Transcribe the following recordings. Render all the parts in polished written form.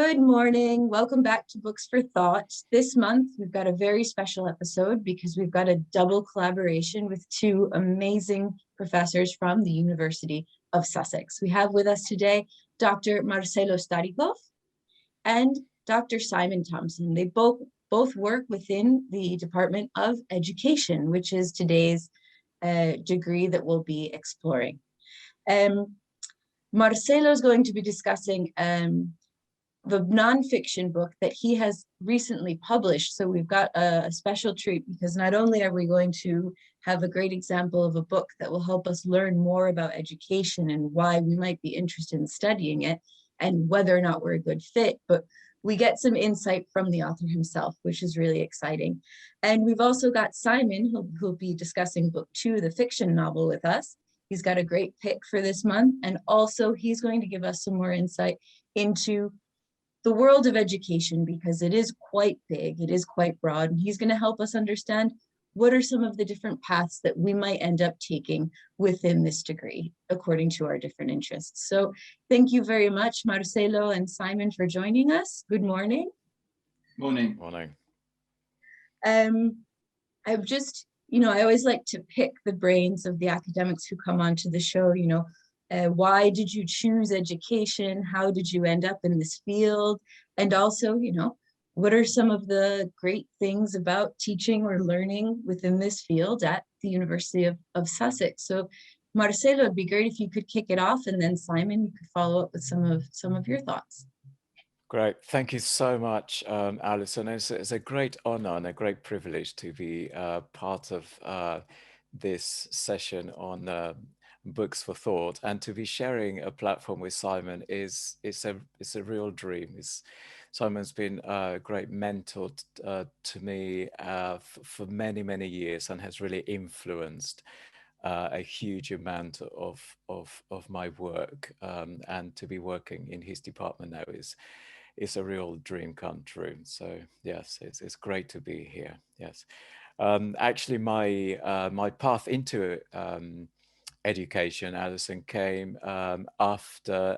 Good morning. Welcome back to Books for Thought. This month, we've got a very special episode because we've got a double collaboration with two amazing professors from the University of Sussex. We have with us today Dr. Marcelo Staricoff and Dr. Simon Thompson. They both work within the Department of Education, which is today's degree that we'll be exploring. Marcelo is going to be discussing the nonfiction book that he has recently published. So we've got a special treat because not only are we going to have a great example of a book that will help us learn more about education and why we might be interested in studying it and whether or not we're a good fit, but we get some insight from the author himself, which is really exciting. And we've also got Simon, who'll be discussing book 2, the fiction novel, with us. He's got a great pick for this month. And also he's going to give us some more insight into the world of education, because it is quite big, it is quite broad, and he's going to help us understand what are some of the different paths that we might end up taking within this degree, according to our different interests. So thank you very much, Marcelo and Simon, for joining us. Good morning. Morning. Morning. I've just, I always like to pick the brains of the academics who come onto the show, why did you choose education? How did you end up in this field? And also, what are some of the great things about teaching or learning within this field at the University of Sussex? So Marcelo, it'd be great if you could kick it off, and then Simon, you could follow up with some of your thoughts. Great. Thank you so much, Allison. It's a great honor and a great privilege to be part of this session on Books for Thought, and to be sharing a platform with Simon is a real dream. Simon's been a great mentor to me for many years, and has really influenced a huge amount of my work, and to be working in his department now is a real dream come true. So yes, it's great to be here. Yes, actually, my path into education, Allison, came after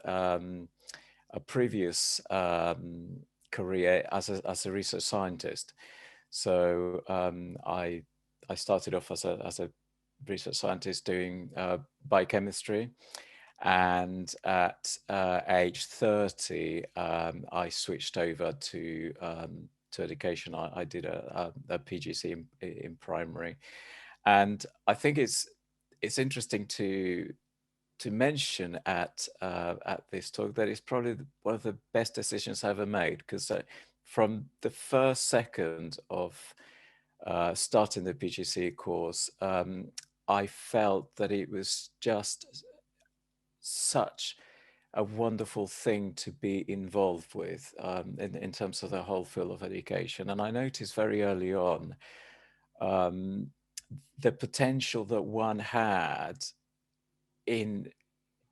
a previous career as a research scientist. So I started off as a research scientist doing biochemistry, and at age 30, I switched over to education. I did a PGC in primary, and I think it's interesting to mention at this talk that it's probably one of the best decisions I ever made, because from the first second of starting the PGC course, I felt that it was just such a wonderful thing to be involved with in terms of the whole field of education. And I noticed very early on the potential that one had in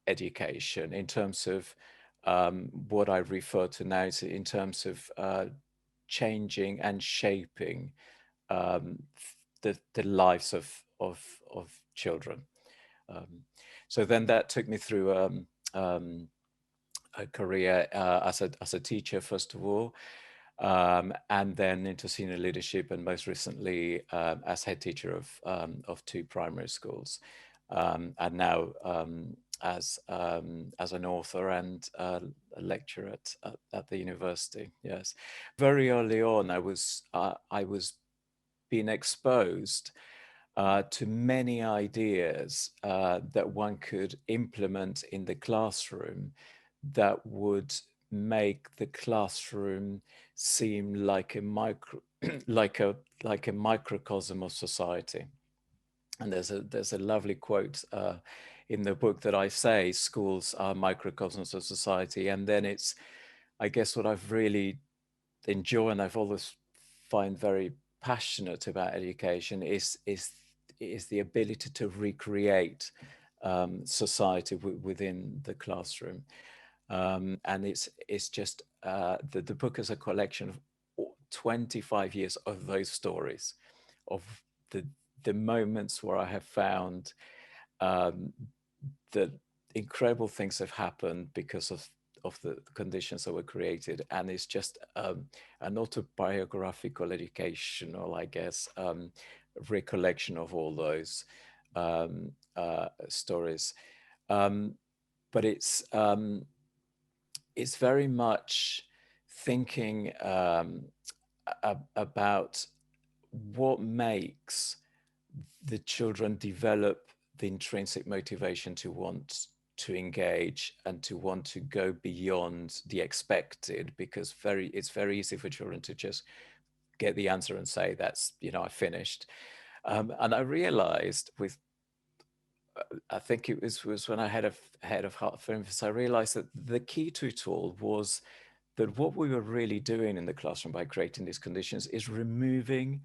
education in terms of what I refer to now in terms of changing and shaping the lives of children. So then that took me through a career as a teacher, first of all, and then into senior leadership, and most recently as head teacher of 2 primary schools, and now as an author and a lecturer at the university. Yes, very early on, I was being exposed to many ideas that one could implement in the classroom that would make the classroom seem like a microcosm of society. And there's a lovely quote in the book that I say schools are microcosms of society, and then it's, I guess, what I've really enjoyed and I've always find very passionate about education is the ability to recreate society within the classroom. And it's just the book is a collection of 25 years of those stories, of the moments where I have found that incredible things have happened because the conditions that were created, and it's just an autobiographical, educational, I guess, recollection of all those stories. But it's very much thinking about what makes the children develop the intrinsic motivation to want to engage and to want to go beyond the expected, because it's very easy for children to just get the answer and say, that's, I finished. And I realized I think it was when I had head of Heart for Infants, I realized that the key to it all was that what we were really doing in the classroom by creating these conditions is removing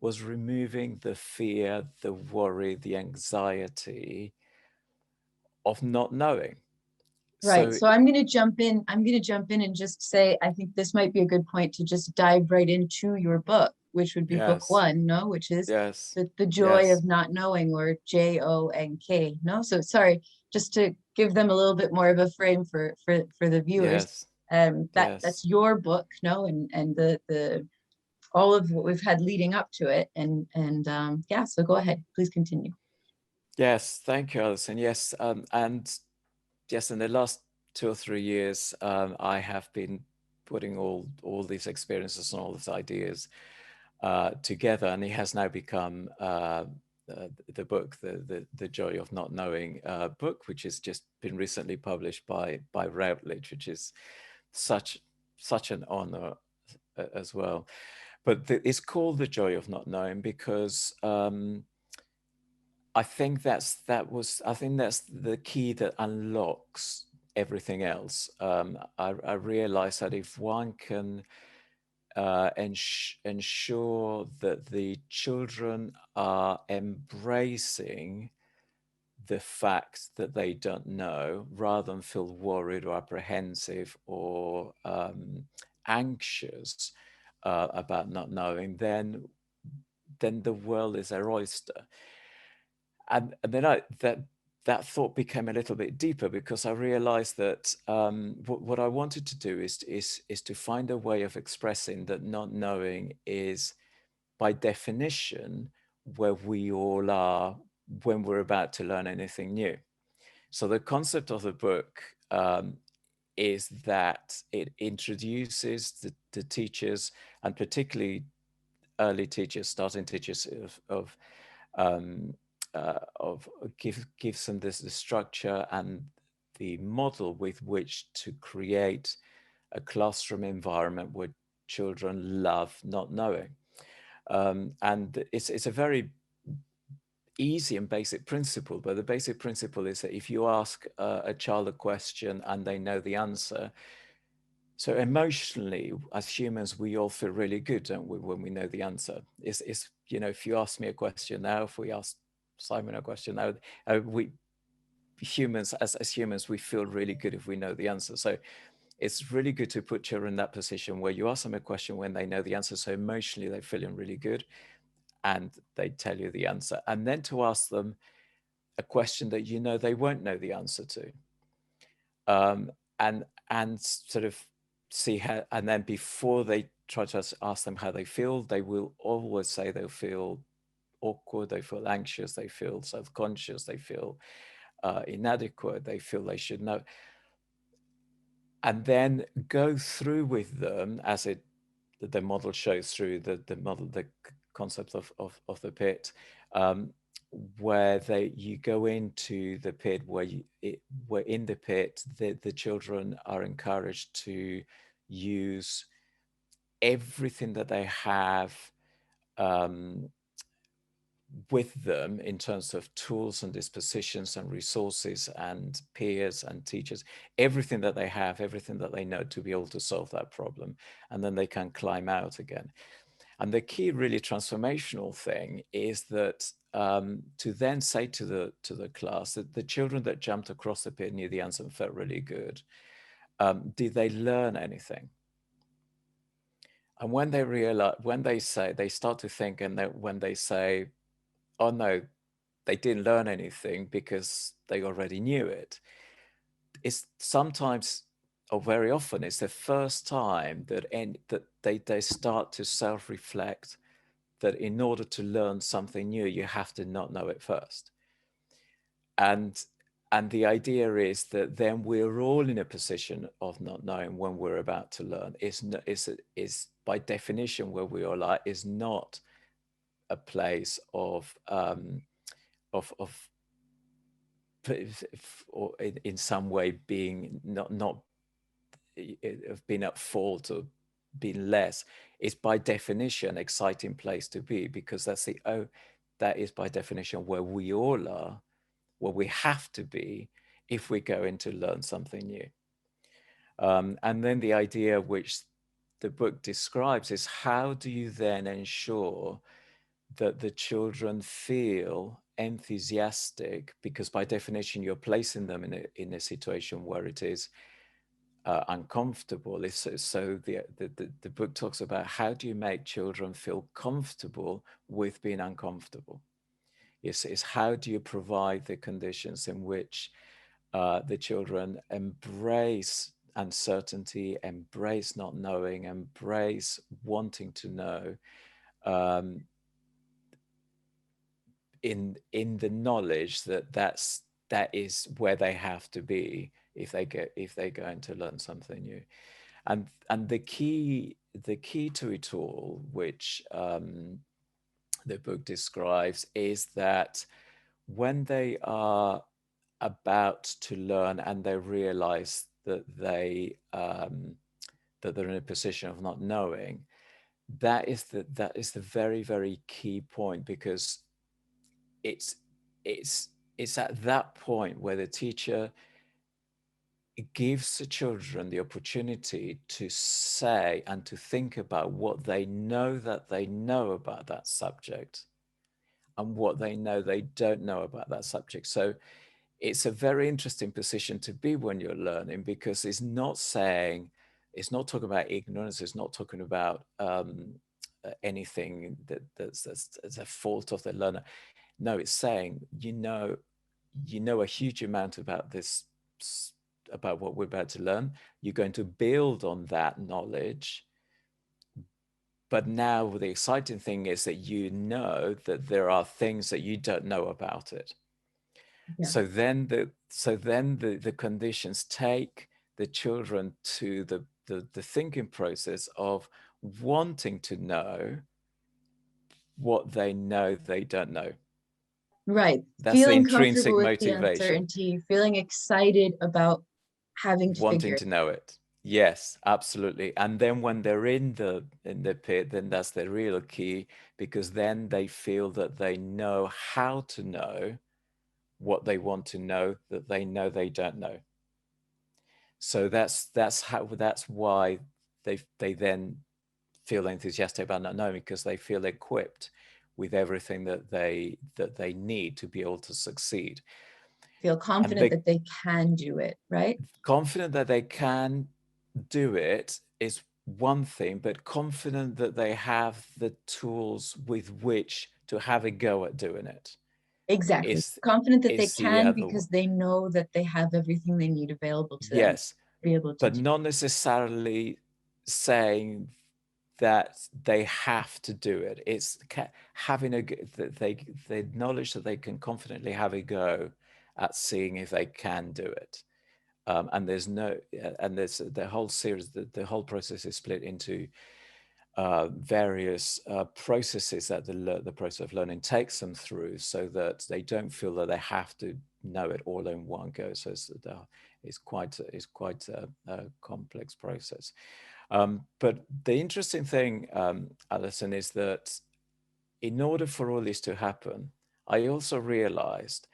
the fear, the worry, the anxiety of not knowing. Right. So So I'm going to jump in. I'm going to jump in and just say, I think this might be a good point to just dive right into your book, which would be book yes, one, no? Which is yes, the joy yes, of not knowing, or JONK, no? So sorry, just to give them a little bit more of a frame for the viewers. yes, That's yes, your book, no? And the all of what we've had leading up to it. And yeah, so go ahead, please continue. yes. Thank you, Alison. Yes, and yes, in the last 2 or 3 years, I have been putting all these experiences and all these ideas together, and it has now become the book, the Joy of Not Knowing book, which has just been recently published by Routledge, which is such an honor as well. But it's called The Joy of Not Knowing because I think that's the key that unlocks everything else. I realize that if one can ensure that the children are embracing the fact that they don't know, rather than feel worried or apprehensive or anxious about not knowing, then the world is their oyster. And then that thought became a little bit deeper, because I realized that what I wanted to do is to find a way of expressing that not knowing is, by definition, where we all are when we're about to learn anything new. So the concept of the book is that it introduces the teachers, and particularly early teachers, starting teachers um, gives them the structure and the model with which to create a classroom environment where children love not knowing. And it's a very easy and basic principle, but the basic principle is that if you ask a child a question and they know the answer, so emotionally, as humans, we all feel really good, don't we, when we know the answer? It's if you ask me a question now, if we ask Simon a question now, we humans, as humans, we feel really good if we know the answer. So it's really good to put children in that position where you ask them a question when they know the answer. So emotionally, they're feeling really good and they tell you the answer. And then to ask them a question that they won't know the answer to. And sort of see how, and then before they try to ask them how they feel, they will always say they'll feel awkward, they feel anxious, they feel self-conscious, they feel inadequate, they feel they should know. And then go through with them, as the model shows through the concept of the pit, where you go into the pit, where in the pit the children are encouraged to use everything that they have with them in terms of tools and dispositions and resources and peers and teachers, everything that they have, everything that they know, to be able to solve that problem. And then they can climb out again. And the key really transformational thing is that to then say to the class that the children that jumped across the pit knew the answer and felt really good, did they learn anything? And when they realize, when they start to think, and when they say, oh no, they didn't learn anything because they already knew it. It's sometimes, or very often, it's the first time that they start to self-reflect that in order to learn something new, you have to not know it first. And the idea is that then we're all in a position of not knowing when we're about to learn. Is by definition where we all are is not a place of or in some way being not of being at fault or being less. Is by definition exciting place to be, because that is by definition where we all are, where we have to be if we're going to learn something new. And then the idea which the book describes is, how do you then ensure that the children feel enthusiastic, because by definition you're placing them in a situation where it is uncomfortable. So the book talks about, how do you make children feel comfortable with being uncomfortable? It's how do you provide the conditions in which the children embrace uncertainty, embrace not knowing, embrace wanting to know, in the knowledge that that is where they have to be if they're going to learn something new. And the key to it all, which the book describes, is that when they are about to learn and they realize that that they're in a position of not knowing, that is the very, very key point, because it's at that point where the teacher gives the children the opportunity to say and to think about what they know that they know about that subject and what they know they don't know about that subject. So it's a very interesting position to be when you're learning, because it's not talking about ignorance, it's not talking about anything that's a fault of the learner. No, it's saying, you know a huge amount about this, about what we're about to learn. You're going to build on that knowledge. But now the exciting thing is that you know that there are things that you don't know about it. Yeah. So then the conditions take the children to the thinking process of wanting to know what they know they don't know. Right. That's the Feeling intrinsic comfortable with the motivation. uncertainty, feeling excited about having to figure Wanting it. to know it. Yes, absolutely. And then when they're in the pit, then that's the real key, because then they feel that they know how to know what they want to know, that they know they don't know. So that's why they then feel enthusiastic about not knowing, because they feel equipped with everything that they need to be able to succeed. Feel And confident that they can do it, right? confident that they can do it is one thing, but confident that they have the tools with which to have a go at doing it Exactly. is Confident that they the can other one. because they know that they have everything they need available to them Yes, to be able to but do. not necessarily saying that they have to do it. It's having the knowledge that they can confidently have a go at seeing if they can do it. And there's the whole series, the whole process is split into various processes that the process of learning takes them through, so that they don't feel that they have to know it all in one go. So it's quite a complex process. But the interesting thing, Alison, is that in order for all this to happen, I also realized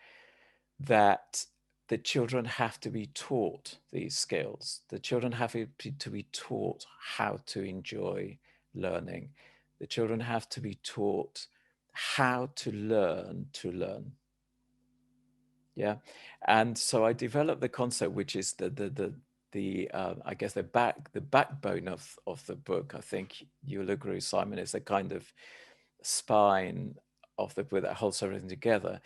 that the children have to be taught these skills. The children have to be taught how to enjoy learning. The children have to be taught how to learn to learn. Yeah. And so I developed the concept, which is the I guess the backbone of the book. I think you'll agree, Simon, is a kind of spine of the book that holds everything together,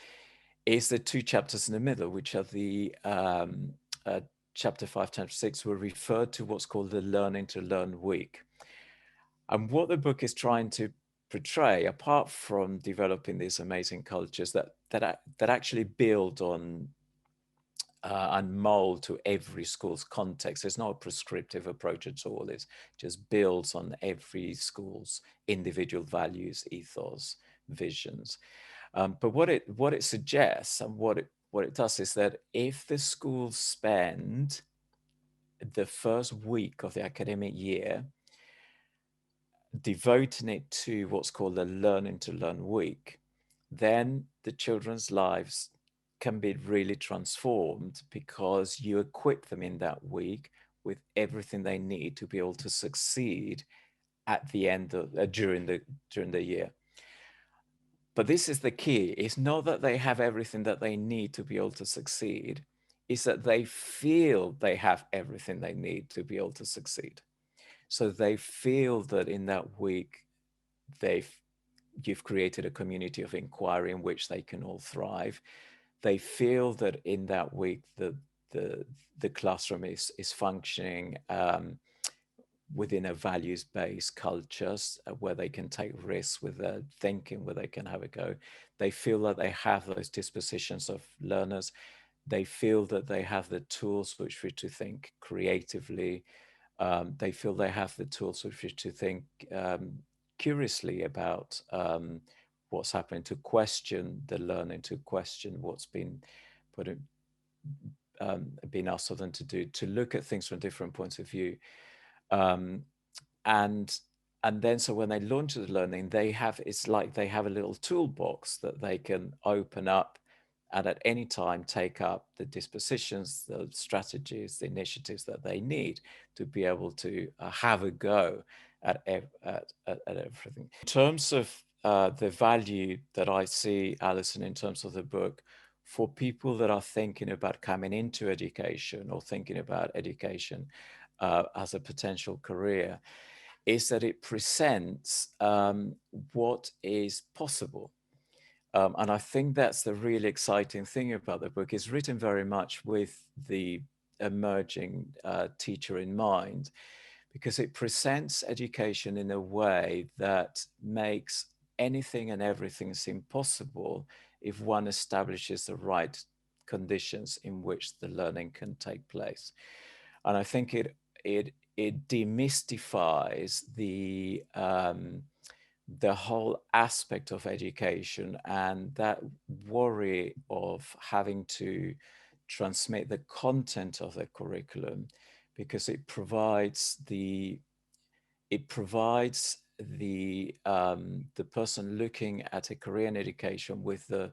is the two chapters in the middle, which are the chapter 5, chapter 6, were referred to what's called the Learning to Learn week. And what the book is trying to portray, apart from developing these amazing cultures that actually build on and mold to every school's context. There's no prescriptive approach at all. It just builds on every school's individual values, ethos, visions. But what it suggests and what it does is that if the schools spend the first week of the academic year devoting it to what's called the Learning to Learn week, then the children's lives can be really transformed, because you equip them in that week with everything they need to be able to succeed at the end of during the year. But this is the key. It's not that they have everything that they need to be able to succeed. It's that they feel they have everything they need to be able to succeed. So they feel that in that week, you've created a community of inquiry in which they can all thrive. They feel that in that week, the classroom is functioning within a values-based cultures where they can take risks with their thinking, where they can have a go. They feel that they have those dispositions of learners. They feel that they have the tools which we to think creatively. They feel they have the tools which we to think curiously about what's happening, to question the learning, to question what's been put in, been asked of them to do, to look at things from different points of view. And then so when they launch the learning, it's like they have a little toolbox that they can open up and at any time take up the dispositions, the strategies, the initiatives that they need to be able to have a go at everything. In terms of the value that I see, Alison, in terms of the book, for people that are thinking about coming into education or thinking about education as a potential career, is that it presents what is possible. And I think that's the really exciting thing about the book. It's written very much with the emerging teacher in mind, because it presents education in a way that makes anything and everything seem possible if one establishes the right conditions in which the learning can take place. And I think it demystifies the whole aspect of education and that worry of having to transmit the content of the curriculum, because it provides the person looking at a career in education with the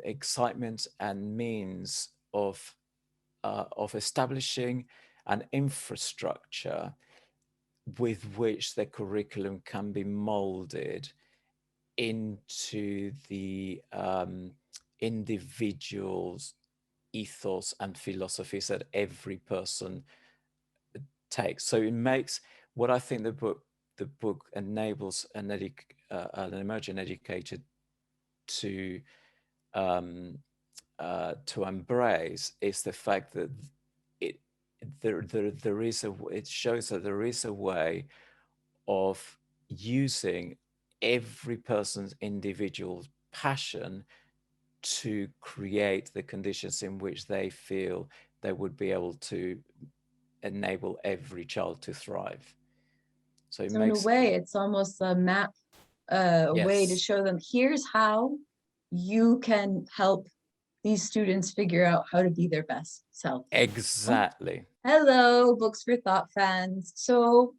excitement and means of establishing an infrastructure with which the curriculum can be molded into the individual's ethos and philosophies that every person takes. So it makes what I think the book enables an emerging educator to embrace is the fact that it shows that there is a way of using every person's individual passion to create the conditions in which they feel they would be able to enable every child to thrive. So it So in a makes way, it's almost a map, a way to yes, show them, here's how you can help these students figure out how to be their best self. exactly. Hello, Books for Thought fans. So,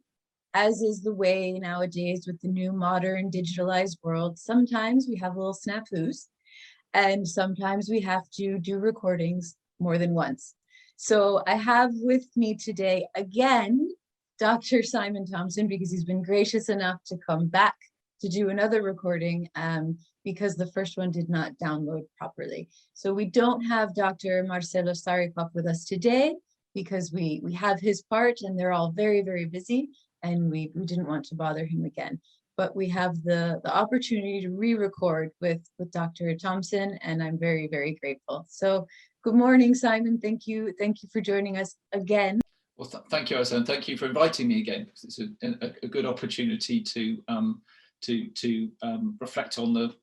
as is the way nowadays with the new modern digitalized world, sometimes we have little snafus and sometimes we have to do recordings more than once. So I have with me today again, Dr. Simon Thompson, because he's been gracious enough to come back to do another recording because the first one did not download properly. So we don't have Dr. Marcelo Staricoff with us today because we have his part and they're all very, very busy and we didn't want to bother him again. but we have the opportunity to re-record with Dr. Thompson, and I'm very, very grateful. So good morning, Simon. Thank you for joining us again. Well, thank you, Allison, and thank you for inviting me again, because it's a good opportunity to reflect on the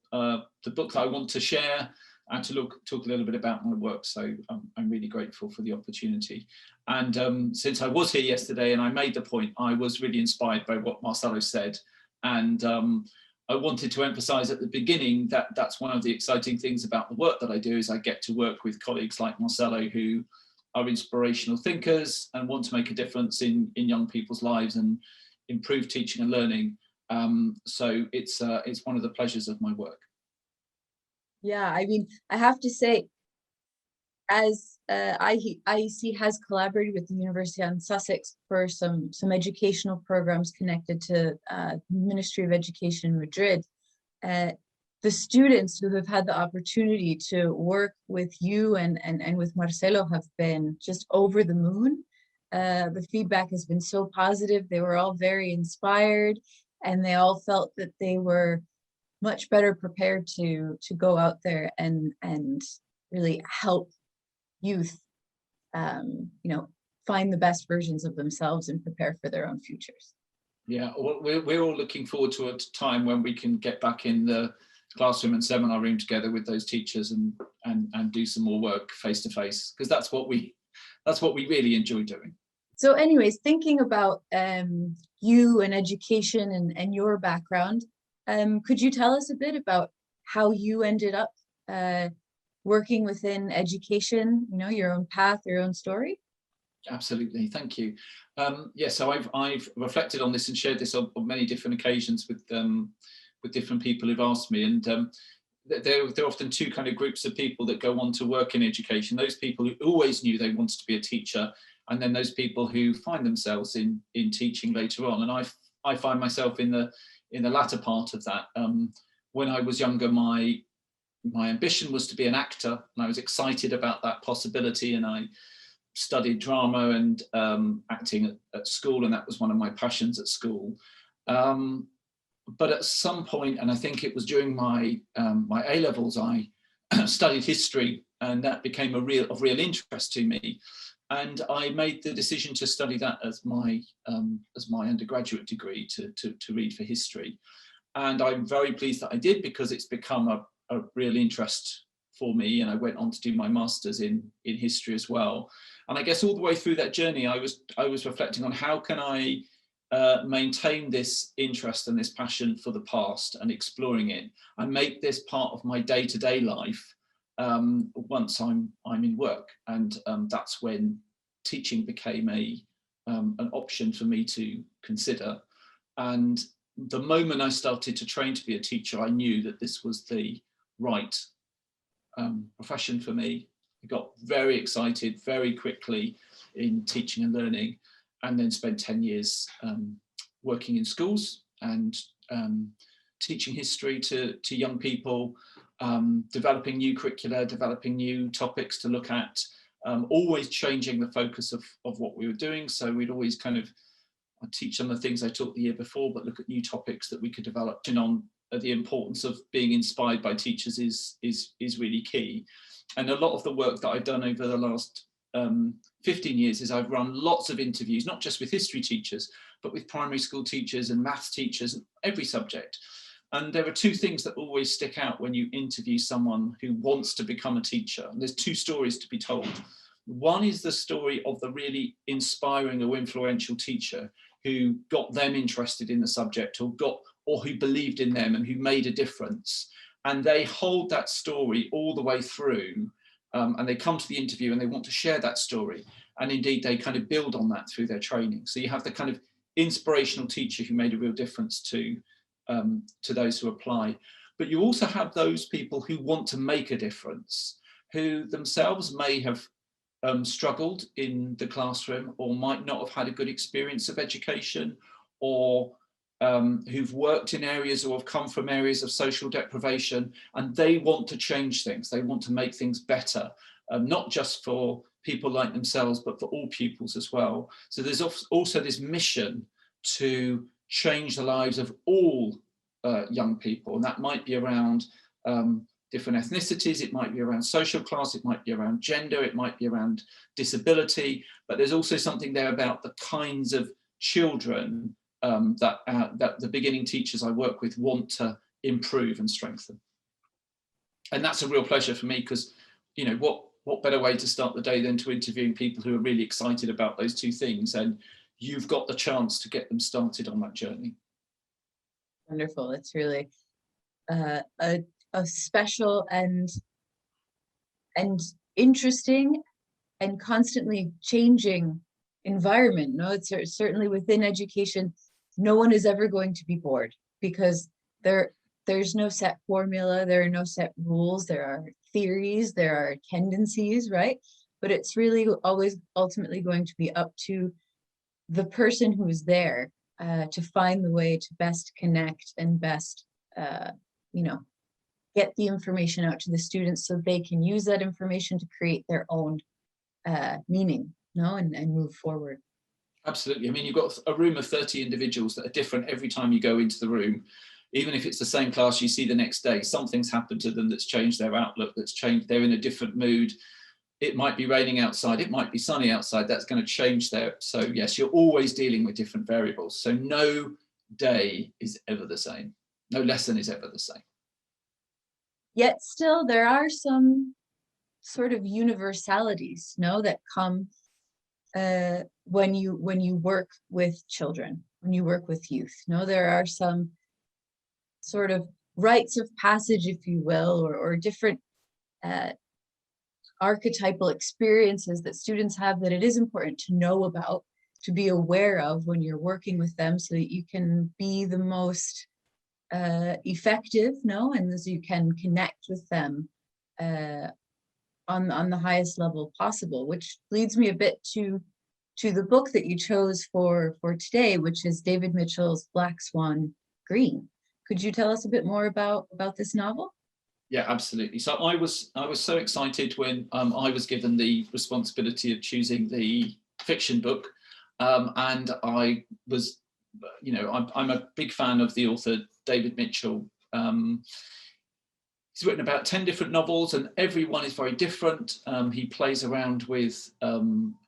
book that I want to share and to talk a little bit about my work. So I'm really grateful for the opportunity. And since I was here yesterday and I made the point, I was really inspired by what Marcelo said. And I wanted to emphasize at the beginning that that's one of the exciting things about the work that I do, is I get to work with colleagues like Marcelo, who are inspirational thinkers and want to make a difference in young people's lives and improve teaching and learning. So it's one of the pleasures of my work. Yeah, I mean, I have to say, as IEC has collaborated with the University of Sussex for some educational programs connected to Ministry of Education in Madrid, the students who have had the opportunity to work with you and with Marcelo have been just over the moon. The feedback has been so positive. They were all very inspired, and they all felt that they were much better prepared to go out there and really help youth, find the best versions of themselves and prepare for their own futures. Yeah, well, we're all looking forward to a time when we can get back in the classroom and seminar room together with those teachers and do some more work face to face, because that's what we really enjoy doing. So anyways, thinking about you and education and your background, could you tell us a bit about how you ended up working within education, your own path, your own story? Absolutely, thank you. So I've reflected on this and shared this on many different occasions with different people who've asked me, and there are often two kind of groups of people that go on to work in education: those people who always knew they wanted to be a teacher, and then those people who find themselves in teaching later on. And I find myself in the latter part of that. When I was younger, my ambition was to be an actor, and I was excited about that possibility, and I studied drama and acting at school, and that was one of my passions at school. But at some point, and I think it was during my A-levels, I studied history, and that became of real interest to me. And I made the decision to study that as my undergraduate degree, to read for history. And I'm very pleased that I did, because it's become a real interest for me. And I went on to do my master's in history as well. And I guess all the way through that journey, I was reflecting on how can I maintain this interest and this passion for the past and exploring it, and make this part of my day-to-day life once I'm in work. And that's when teaching became an option for me to consider. And the moment I started to train to be a teacher, I knew that this was the right profession for me. I got very excited very quickly in teaching and learning, and then spent 10 years working in schools and teaching history to young people, developing new curricula, developing new topics to look at, always changing the focus of what we were doing. So we'd always I'd teach some of the things I taught the year before, but look at new topics that we could develop. And on the importance of being inspired by teachers is really key. And a lot of the work that I've done over the last 15 years is I've run lots of interviews, not just with history teachers, but with primary school teachers and maths teachers, every subject. And there are two things that always stick out when you interview someone who wants to become a teacher. And there's two stories to be told. One is the story of the really inspiring or influential teacher who got them interested in the subject, or who believed in them and who made a difference. And they hold that story all the way through, and they come to the interview and they want to share that story. And indeed, they kind of build on that through their training. So you have the kind of inspirational teacher who made a real difference to those who apply. But you also have those people who want to make a difference, who themselves may have struggled in the classroom, or might not have had a good experience of education, or who've worked in areas or have come from areas of social deprivation, and they want to change things. They want to make things better, not just for people like themselves, but for all pupils as well. So there's also this mission to change the lives of all young people. And that might be around different ethnicities, it might be around social class, it might be around gender, it might be around disability, but there's also something there about the kinds of children that the beginning teachers I work with want to improve and strengthen. And that's a real pleasure for me, because, you know, what better way to start the day than to interviewing people who are really excited about those two things, and you've got the chance to get them started on that journey. Wonderful. It's really a special and interesting and constantly changing environment. No, it's certainly within education, no one is ever going to be bored, because there's no set formula, there are no set rules, there are theories, there are tendencies, right? But it's really always ultimately going to be up to the person who's there to find the way to best connect and best, you know, get the information out to the students so they can use that information to create their own meaning, no, and move forward. Absolutely. I mean, you've got a room of 30 individuals that are different every time you go into the room. Even if it's the same class you see the next day, something's happened to them that's changed their outlook, that's changed, they're in a different mood. It might be raining outside, it might be sunny outside, that's going to change their, so yes, you're always dealing with different variables. So no day is ever the same. No lesson is ever the same. Yet still there are some sort of universalities, no, that come when you work with children, when you work with youth. No, there are some sort of rites of passage, if you will, or different archetypal experiences that students have that it is important to know about, to be aware of when you're working with them, so that you can be the most effective, no, and as you can connect with them on the highest level possible. Which leads me a bit to the book that you chose for today, which is David Mitchell's Black Swan Green. Could you tell us a bit more about this novel? Yeah, absolutely. So I was so excited when I was given the responsibility of choosing the fiction book, and I was, you know, I'm a big fan of the author David Mitchell. He's written about 10 different novels, and every one is very different. He plays around with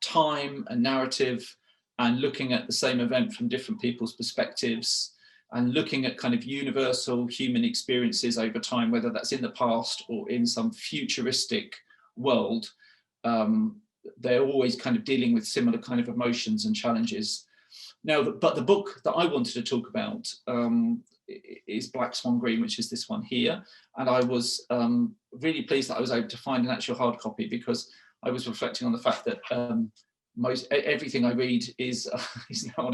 time and narrative, and looking at the same event from different people's perspectives, and looking at kind of universal human experiences over time, whether that's in the past or in some futuristic world. They're always kind of dealing with similar kind of emotions and challenges. Now, but the book that I wanted to talk about is Black Swan Green, which is this one here. And I was really pleased that I was able to find an actual hard copy, because I was reflecting on the fact that everything I read is now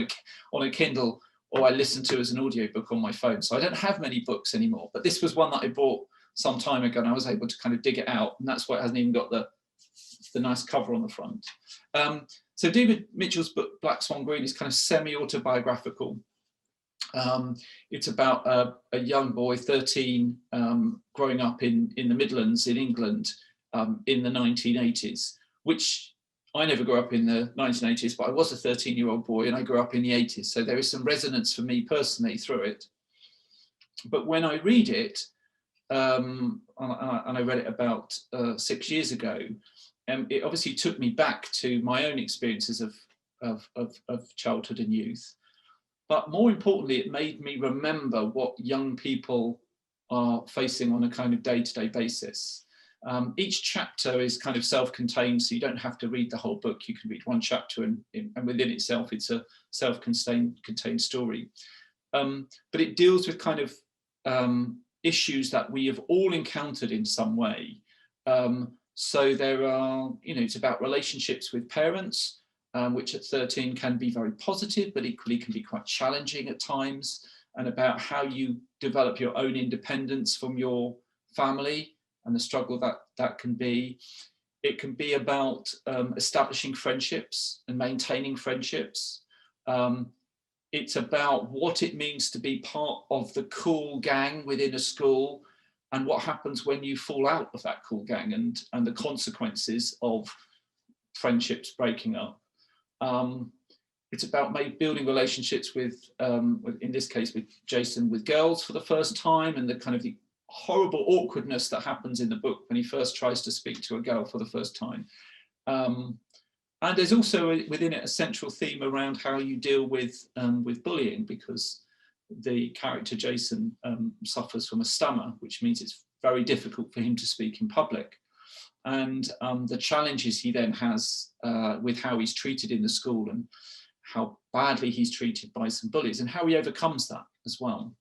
on a Kindle, or I listen to as an audiobook on my phone. So I don't have many books anymore, but this was one that I bought some time ago, and I was able to kind of dig it out, and that's why it hasn't even got the nice cover on the front. So David Mitchell's book, Black Swan Green, is kind of semi-autobiographical. It's about a young boy, 13, growing up in the Midlands in England in the 1980s, which I never grew up in the 1980s, but I was a 13-year-old boy and I grew up in the 80s. So there is some resonance for me personally through it. But when I read it, and I read it about 6 years ago, it obviously took me back to my own experiences of childhood and youth. But more importantly, it made me remember what young people are facing on a kind of day-to-day basis. Each chapter is kind of self-contained, so you don't have to read the whole book. You can read one chapter and within itself, it's a self-contained story. But it deals with kind of issues that we have all encountered in some way. So there are, you know, it's about relationships with parents, which at 13 can be very positive, but equally can be quite challenging at times, and about how you develop your own independence from your family and the struggle that can be. It can be about establishing friendships and maintaining friendships. It's about what it means to be part of the cool gang within a school, and what happens when you fall out of that cool gang, and the consequences of friendships breaking up. it's about maybe building relationships with, in this case, with Jason, with girls for the first time, and the kind of the horrible awkwardness that happens in the book when he first tries to speak to a girl for the first time. And there's also within it a central theme around how you deal with bullying, because the character Jason suffers from a stammer, which means it's very difficult for him to speak in public. And the challenges he then has with how he's treated in the school, and how badly he's treated by some bullies, and how he overcomes that as well.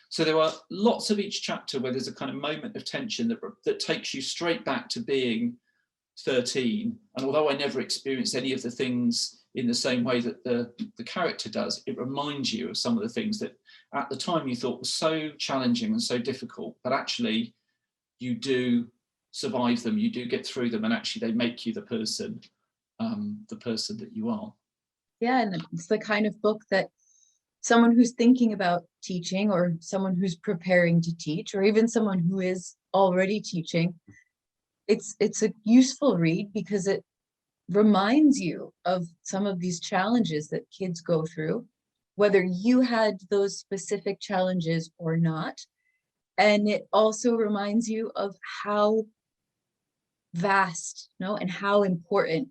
So there are lots of each chapter where there's a kind of moment of tension that takes you straight back to being 13. And although I never experienced any of the things in the same way that the character does, it reminds you of some of the things that at the time you thought were so challenging and so difficult, but actually you do survive them, you do get through them, and actually they make you the person that you are. Yeah, and it's the kind of book that someone who's thinking about teaching, or someone who's preparing to teach, or even someone who is already teaching, it's a useful read, because it reminds you of some of these challenges that kids go through, whether you had those specific challenges or not. And it also reminds you of how vast, and how important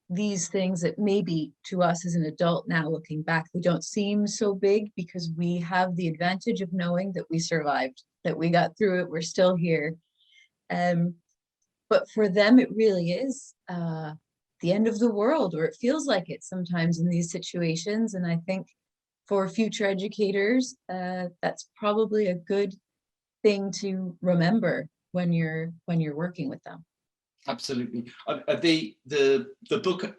these things that maybe to us as an adult now looking back, they don't seem so big, because we have the advantage of knowing that we survived, that we got through it, we're still here. But for them, it really is the end of the world, or it feels like it sometimes in these situations. And I think for future educators, that's probably a good thing to remember when you're working with them. Absolutely. The book,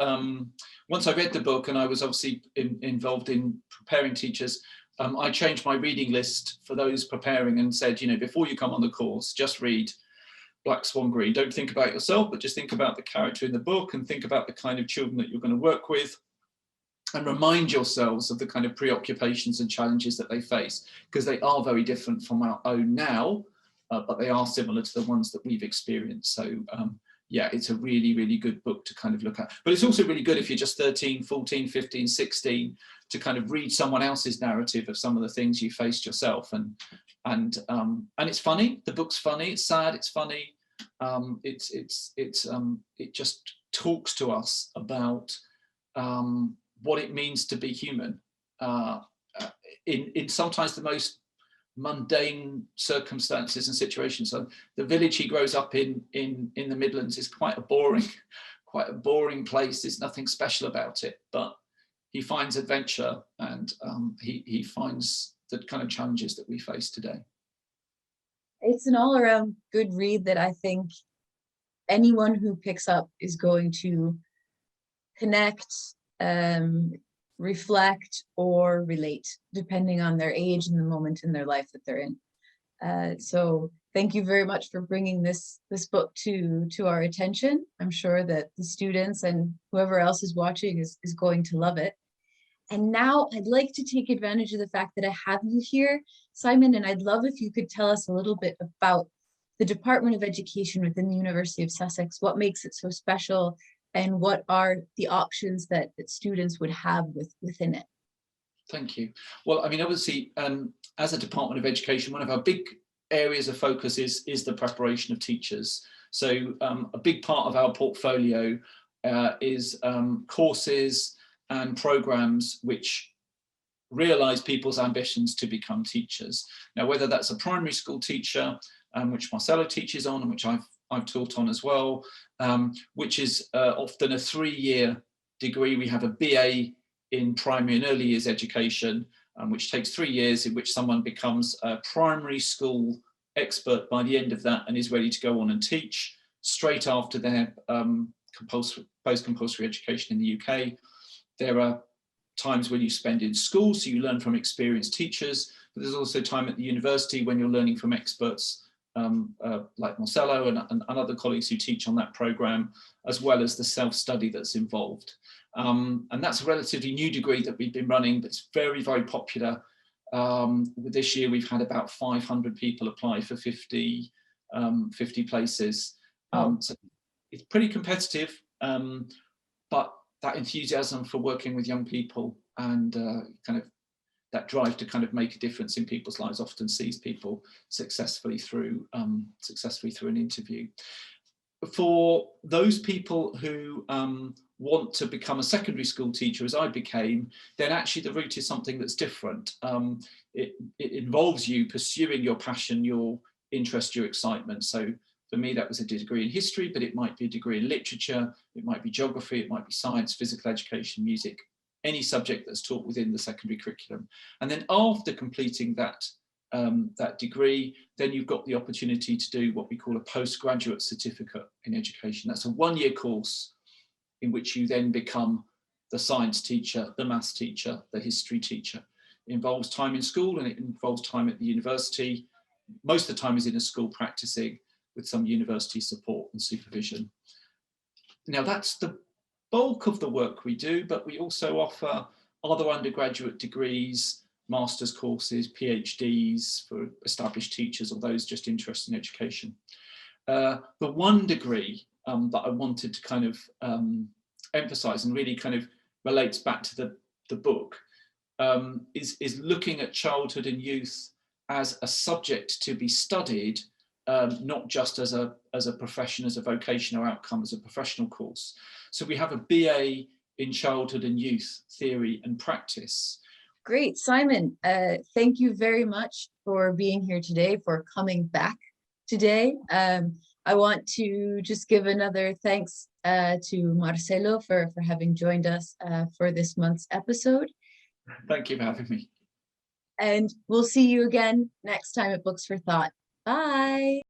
once I read the book, and I was obviously involved in preparing teachers, I changed my reading list for those preparing and said, before you come on the course, just read Black Swan Green. Don't think about yourself, but just think about the character in the book, and think about the kind of children that you're going to work with, and remind yourselves of the kind of preoccupations and challenges that they face, because they are very different from our own now, but they are similar to the ones that we've experienced. So yeah, it's a really, really good book to kind of look at. But it's also really good if you're just 13, 14, 15, 16, to kind of read someone else's narrative of some of the things you faced yourself. And it's funny. The book's funny. It's sad. It's funny. It just talks to us about what it means to be human in sometimes the most mundane circumstances and situations. So the village he grows up in the Midlands is quite a boring place. There's nothing special about it, but he finds adventure, and he finds the kind of challenges that we face today. It's an all-around good read that I think anyone who picks up is going to connect, reflect, or relate, depending on their age and the moment in their life that they're in. So thank you very much for bringing this book to our attention. I'm sure that the students and whoever else is watching is going to love it. And now I'd like to take advantage of the fact that I have you here, Simon, and I'd love if you could tell us a little bit about the Department of Education within the University of Sussex, what makes it so special, and what are the options that students would have within it. Thank you. Well, I mean, obviously, as a Department of Education, one of our big areas of focus is the preparation of teachers. So a big part of our portfolio is courses and programs which realise people's ambitions to become teachers. Now, whether that's a primary school teacher, which Marcelo teaches on, and which I've taught on as well, which is often a 3-year degree. We have a BA in primary and early years education, which takes 3 years, in which someone becomes a primary school expert by the end of that, and is ready to go on and teach straight after their post-compulsory education in the UK. There are times when you spend in school, so you learn from experienced teachers, but there's also time at the university when you're learning from experts like Marcelo and other colleagues who teach on that program, as well as the self-study that's involved. And that's a relatively new degree that we've been running, but it's very, very popular. This year we've had about 500 people apply for 50 places. So it's pretty competitive, but that enthusiasm for working with young people and kind of that drive to kind of make a difference in people's lives often sees people successfully through an interview. For those people who want to become a secondary school teacher, as I became, then actually the route is something that's different. It involves you pursuing your passion, your interest, your excitement. So for me, that was a degree in history, but it might be a degree in literature, it might be geography, it might be science, physical education, music, any subject that's taught within the secondary curriculum. And then after completing that degree, then you've got the opportunity to do what we call a postgraduate certificate in education. That's a one-year course in which you then become the science teacher, the maths teacher, the history teacher. It involves time in school and it involves time at the university. Most of the time is in a school practicing with some university support and supervision. Now that's the bulk of the work we do, but we also offer other undergraduate degrees, master's courses, PhDs for established teachers or those just interested in education. The one degree that I wanted to kind of emphasize and really kind of relates back to the book is looking at childhood and youth as a subject to be studied, not just as a profession, as a vocation or outcome, as a professional course. So we have a BA in childhood and youth theory and practice. Great, Simon. Thank you very much for being here today, for coming back today. I want to just give another thanks to Marcelo for having joined us for this month's episode. Thank you for having me. And we'll see you again next time at Books for Thought. Bye.